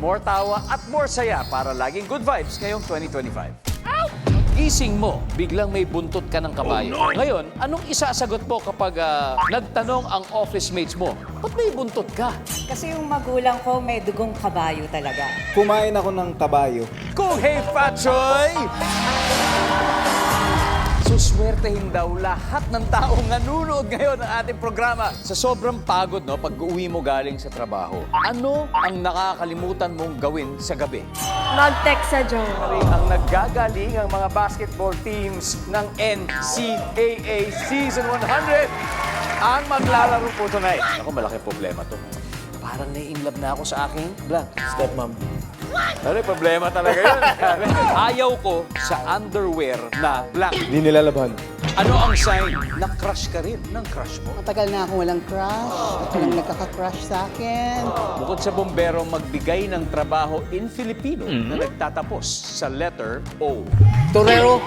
more tawa at more saya para laging good vibes ngayong 2025. Gising mo, biglang may buntot ka ng kabayo. Ngayon, anong isasagot mo kapag nagtanong ang office mates mo? Ba't may buntot ka? Kasi yung magulang ko may dugong kabayo talaga. Kumain ako ng kabayo. Kung hey Patchoy! Suswertehin daw lahat ng taong nanunood ngayon ng ating programa. Sa sobrang pagod, no, pag uwi mo galing sa trabaho, ano ang nakakalimutan mong gawin sa gabi? Mag-text sa Joe. Ang naggagaling ang mga basketball teams ng NCAA Season 100 ang maglalaro po tonight. Ako, malaking problema to. Parang nai-inlove na ako sa aking stepmom. Ano, problema talaga yun. Ayaw ko sa underwear na black. Di nilalabhan. Ano ang sign na crush ka rin ng crush mo? Matagal na akong walang crush. At walang nagkaka-crush sa akin. Bukod sa bombero, magbigay ng trabaho in Filipino na nagtatapos sa letter O. Torero.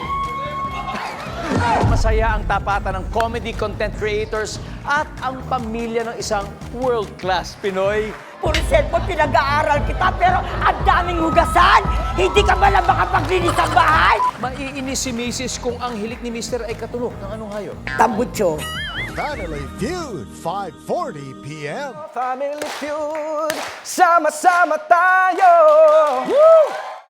Masaya ang tapatan ng comedy content creators at ang pamilya ng isang world-class Pinoy. Puro cellphone, pinag-aaral kita, pero ang daming hugasan! Hindi ka ba lang makapaglinis sa bahay? Maiinis si Mrs. kung ang hilik ni Mr. ay katulog ng anong hayop. Tambutso. Family Feud, 5:40 p.m. Family Feud, sama-sama tayo! Woo!